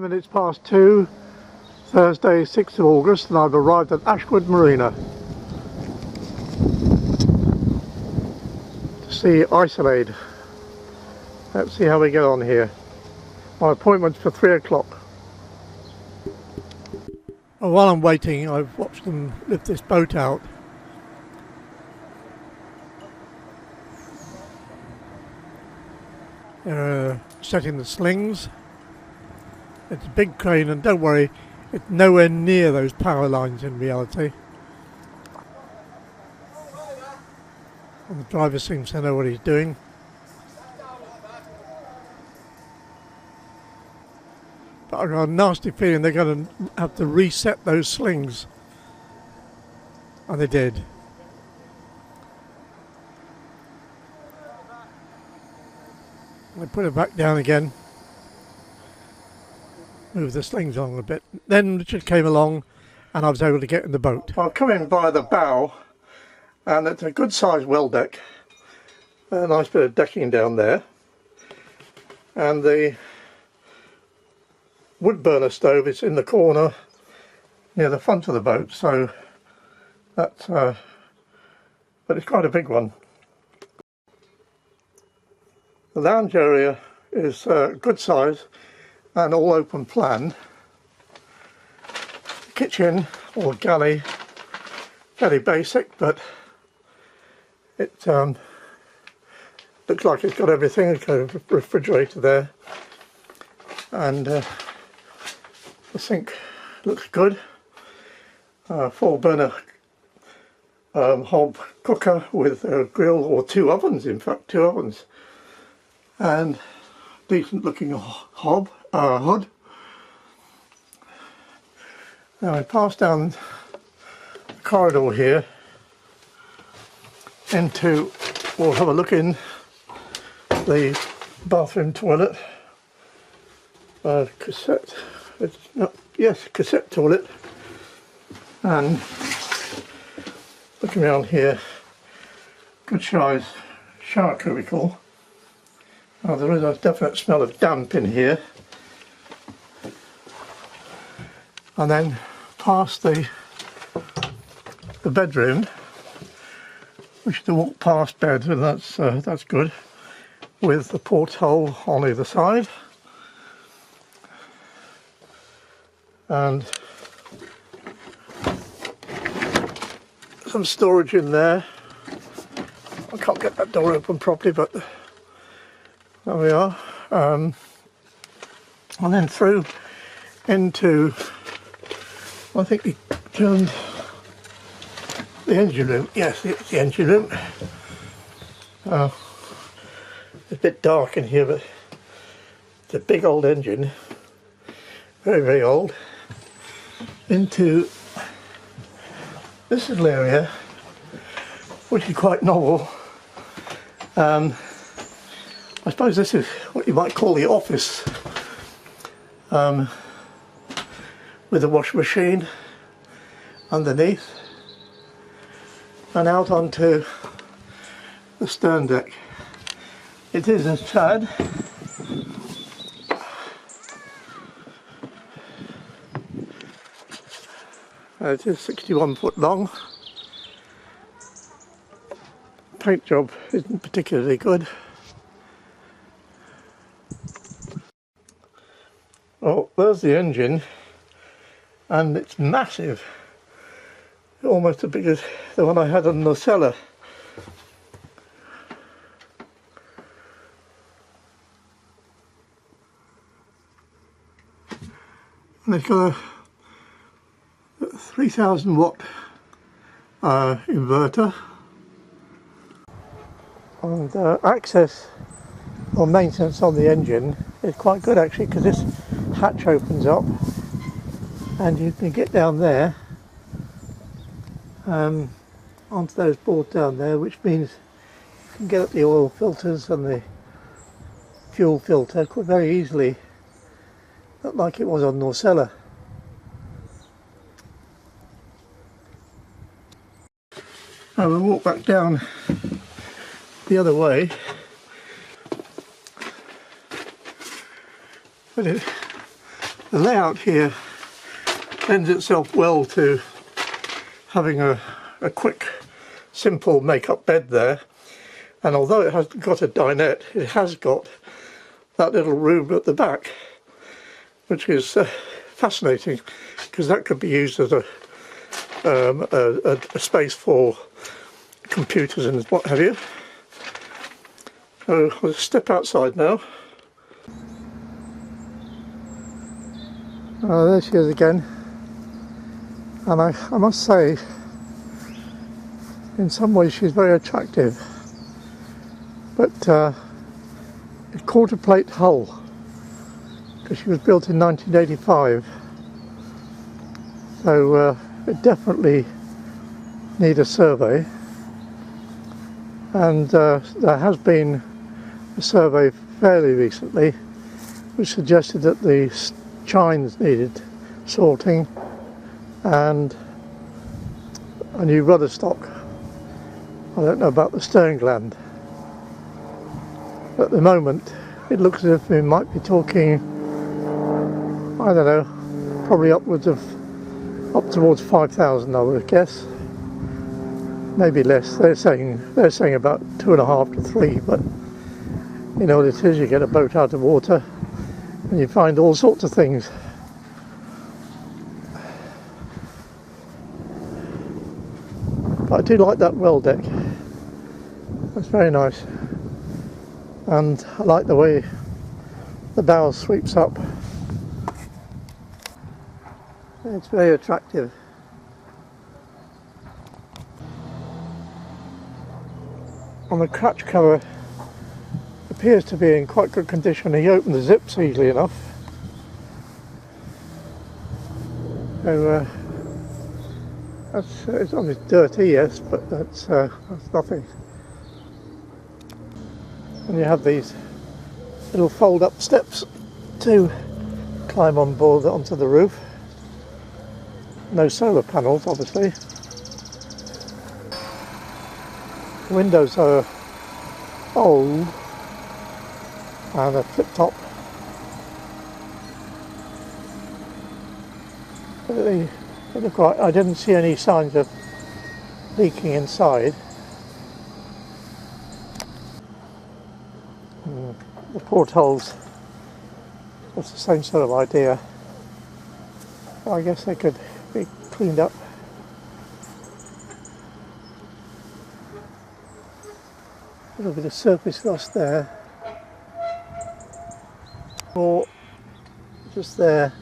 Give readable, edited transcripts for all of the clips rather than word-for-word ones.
minutes past 2, Thursday 6th of August, and I've arrived at Ashwood Marina to see Isolade. Let's see how we get on here. My appointment's for 3 o'clock. Well, while I'm waiting, I've watched them lift this boat out. They're setting the slings. It's a big crane, and don't worry, it's nowhere near those power lines in reality. And the driver seems to know what he's doing. But I've got a nasty feeling they're going to have to reset those slings. And they did. I put it back down again. Move the slings on a bit. Then Richard came along and I was able to get in the boat. I've come in by the bow, and it's a good sized well deck. A nice bit of decking down there. And the wood burner stove is in the corner near the front of the boat, so that's but it's quite a big one. The lounge area is good size and all open plan. The kitchen or galley, fairly basic, but it looks like it's got everything. It's got a refrigerator there, and the sink looks good. 4-burner hob cooker with a grill, or 2 ovens, in fact 2 ovens, and decent looking hood. Now I pass down the corridor here into, we'll have a look in the bathroom toilet. Cassette toilet, and looking around here, good size shower cubicle. Oh, there is a definite smell of damp in here. And then past the bedroom, which is a walk past bed, and that's good, with the porthole on either side, and some storage in there. I can't get that door open properly, but there we are. And then through into, I think we turned the engine room. Yes, it's the engine room. It's a bit dark in here, but it's a big old engine, very, very old. Into this little area, which is quite novel. I suppose this is what you might call the office, with a washing machine underneath, and out onto the stern deck. It is a sad. It is 61 foot long. Paint job isn't particularly good. Oh, there's the engine, and it's massive, almost as big as the one I had on the cellar. And it's got a 3000 watt inverter, and access or maintenance on the engine is quite good actually, because this hatch opens up and you can get down there onto those boards down there, which means you can get at the oil filters and the fuel filter quite very easily, not like it was on Norcella. I will walk back down the other way, but The layout here lends itself well to having a quick, simple make-up bed there. And although it hasn't got a dinette, it has got that little room at the back, which is fascinating, because that could be used as a space for computers and what have you. So I'll step outside now. Oh, there she is again. And I must say, in some ways she's very attractive. But a quarter plate hull, because she was built in 1985. So it definitely needs a survey. And there has been a survey fairly recently which suggested that the chines needed sorting and a new rudder stock. I don't know about the stern gland. At the moment it looks as if we might be talking, I don't know, probably upwards of up towards 5,000 I would guess. Maybe less. They're saying about 2.5 to 3, but you know what it is, you get a boat out of water and you find all sorts of things. But I do like that well deck. That's very nice. And I like the way the bow sweeps up. It's very attractive. On the crutch cover, appears to be in quite good condition. He opened the zips easily enough. So it's only dirty, yes, but that's nothing. And you have these little fold-up steps to climb on board onto the roof. No solar panels, obviously. The windows are old and a flip top. They look right. I didn't see any signs of leaking inside. The portholes, that's the same sort of idea. I guess they could be cleaned up. A little bit of surface rust there, or just there.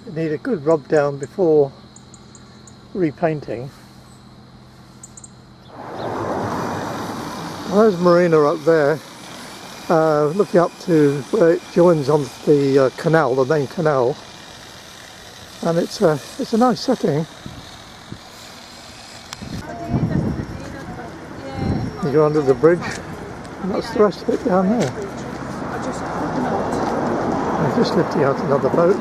You need a good rub down before repainting. Well, there's Marina up there, looking up to where it joins on the canal, the main canal, and it's a nice setting. You go under the bridge, and that's the rest of it down there. I'm just lifting out another boat.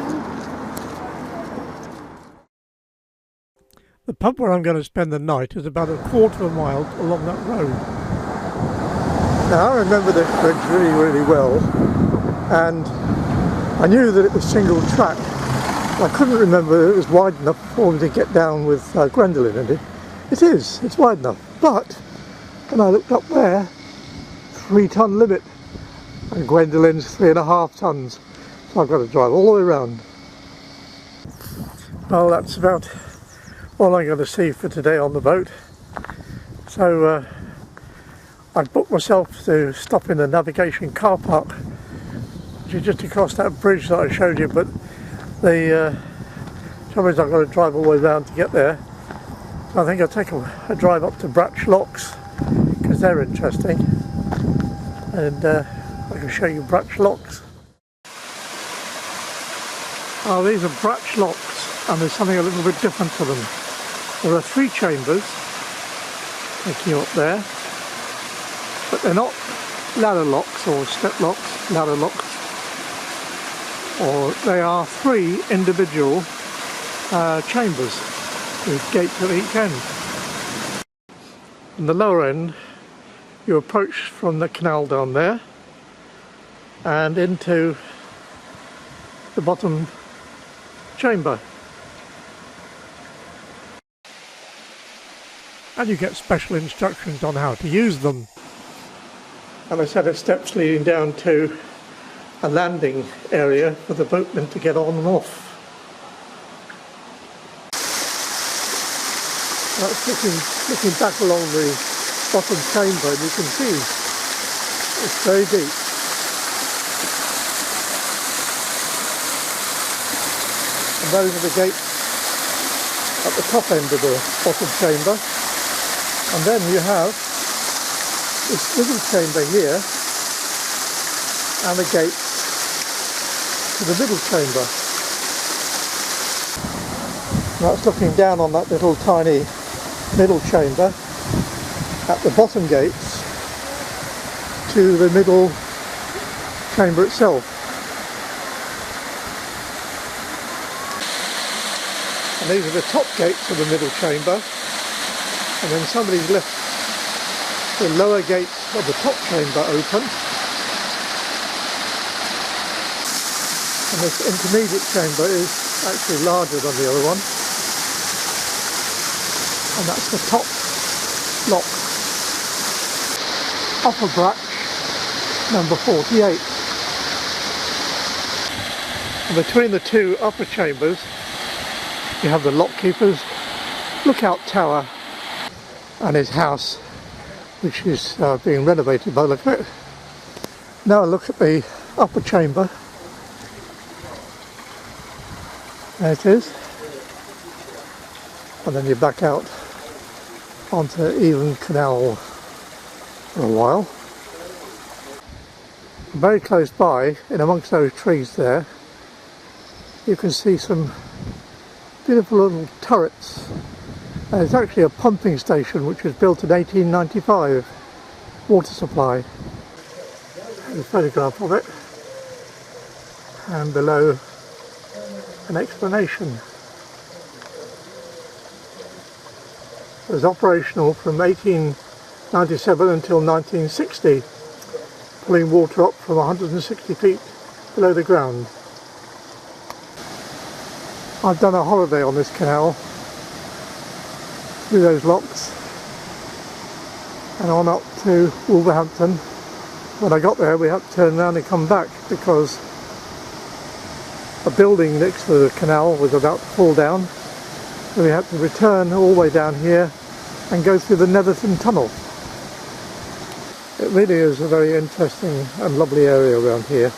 The pub where I'm going to spend the night is about a quarter of a mile along that road. Now I remember this bridge really, really well, and I knew that it was single track. I couldn't remember it was wide enough for me to get down with Gwendolyn in it. It's wide enough, but when I looked up there, 3-ton limit, and Gwendolyn's 3.5 tons, so I've got to drive all the way around. Well, that's about all I'm going to see for today on the boat. So I've booked myself to stop in the navigation car park, which is just across that bridge that I showed you, but the trouble is I've got to drive all the way around to get there. I think I'll take a drive up to Brunch locks, because they're interesting, and I can show you Brunch locks. Oh, these are Brunch locks, and there's something a little bit different to them. There are 3 chambers taking you up there, but they're not ladder locks or step locks, ladder locks, or they are 3 individual chambers with gates at each end. On the lower end you approach from the canal down there and into the bottom chamber. And you get special instructions on how to use them. And a set of steps leading down to a landing area for the boatmen to get on and off. That's looking back along the bottom chamber, and you can see it's very deep. And those are the gates at the top end of the bottom chamber. And then you have this little chamber here and the gates to the middle chamber. And that's looking down on that little tiny middle chamber at the bottom gates to the middle chamber itself. And these are the top gates of the middle chamber. And then somebody's left the lower gates of the top chamber open. And this intermediate chamber is actually larger than the other one. And that's the top lock. Upper Brunch, number 48. And between the two upper chambers, you have the lockkeeper's lookout tower and his house, which is being renovated by the look of it. Now look at the upper chamber. There it is. And then you back out onto even Canal for a while. Very close by, in amongst those trees there, you can see some beautiful little turrets. It's actually a pumping station which was built in 1895, water supply. There's a photograph of it, and below an explanation. It was operational from 1897 until 1960, pulling water up from 160 feet below the ground. I've done a holiday on this canal through those locks and on up to Wolverhampton. When I got there we had to turn around and come back because a building next to the canal was about to fall down, so we had to return all the way down here and go through the Netherton Tunnel. It really is a very interesting and lovely area around here,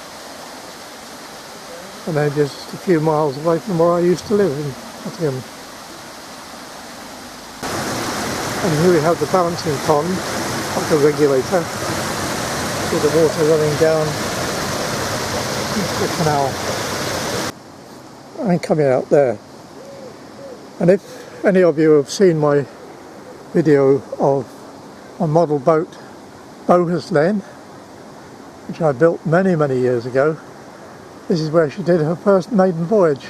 and they're just a few miles away from where I used to live in Nottingham. And here we have the balancing pond, like a regulator, with the water running down into the canal and coming out there. And if any of you have seen my video of my model boat, Bogus Lane, which I built many years ago, this is where she did her first maiden voyage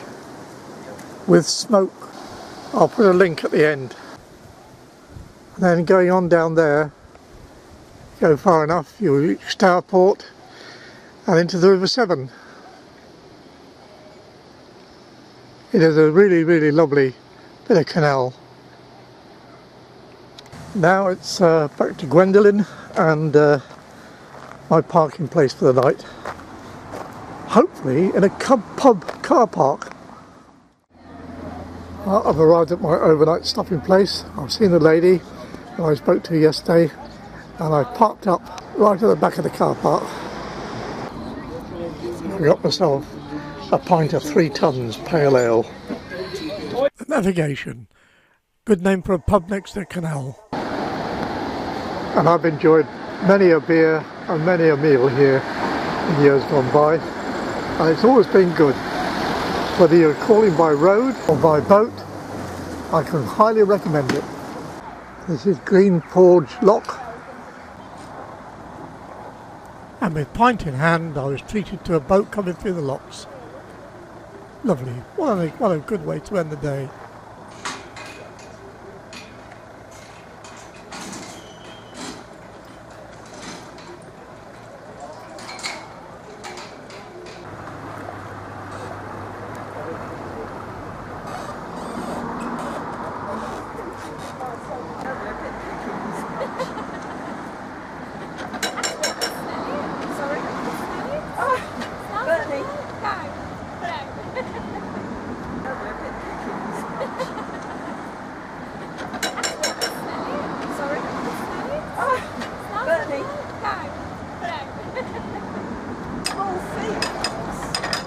with smoke. I'll put a link at the end. And then going on down there, go far enough, you'll reach Stourport and into the River Severn. It is a really lovely bit of canal. Now it's back to Gwendolyn and my parking place for the night. Hopefully in a pub car park. Well, I've arrived at my overnight stopping place. I've seen the lady who I spoke to yesterday, and I parked up right at the back of the car park. I got myself a pint of 3 tons pale ale. The Navigation, good name for a pub next to the canal. And I've enjoyed many a beer and many a meal here in years gone by, and it's always been good. Whether you're calling by road or by boat, I can highly recommend it. This is Green Forge Lock. And with pint in hand, I was treated to a boat coming through the locks. Lovely. What a good way to end the day.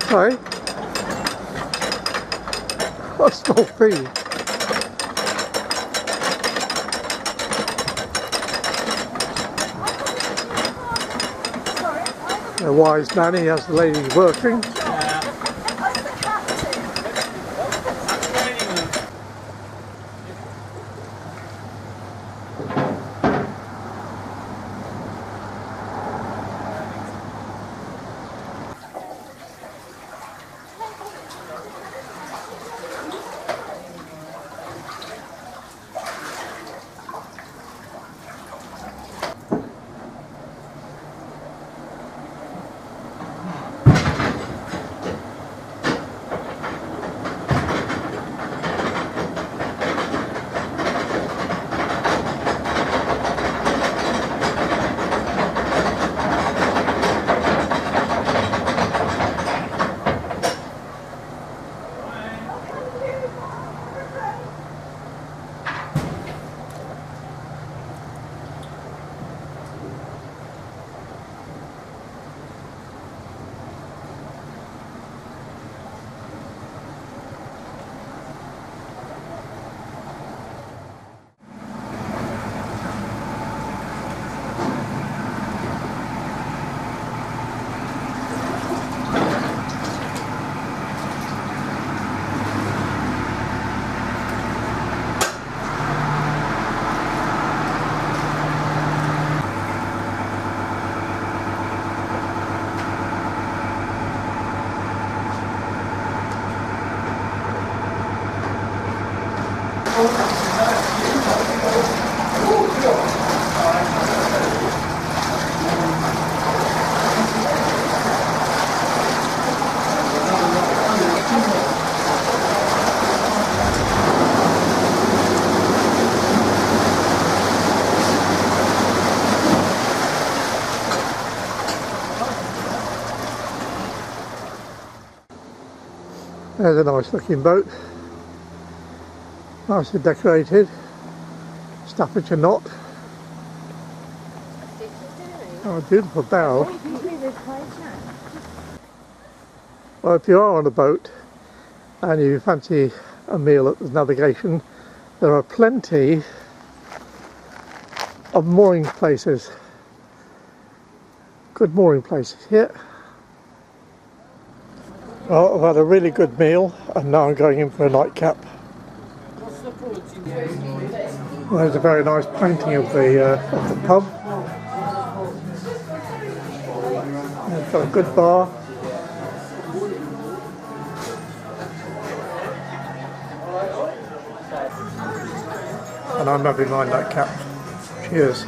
Sorry? What a small fee. A wise nanny has the ladies working. There's a nice looking boat, nicely decorated, Staffordshire knot. Oh, a beautiful bow. Well, if you are on a boat and you fancy a meal at the navigation, there are plenty of mooring places, good mooring places here. Well, I've had a really good meal and now I'm going in for a nightcap. Well, there's a very nice painting of the pub. It's got a good bar. And I'm having my nightcap. Cheers.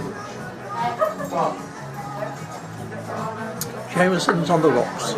Jameson's on the rocks.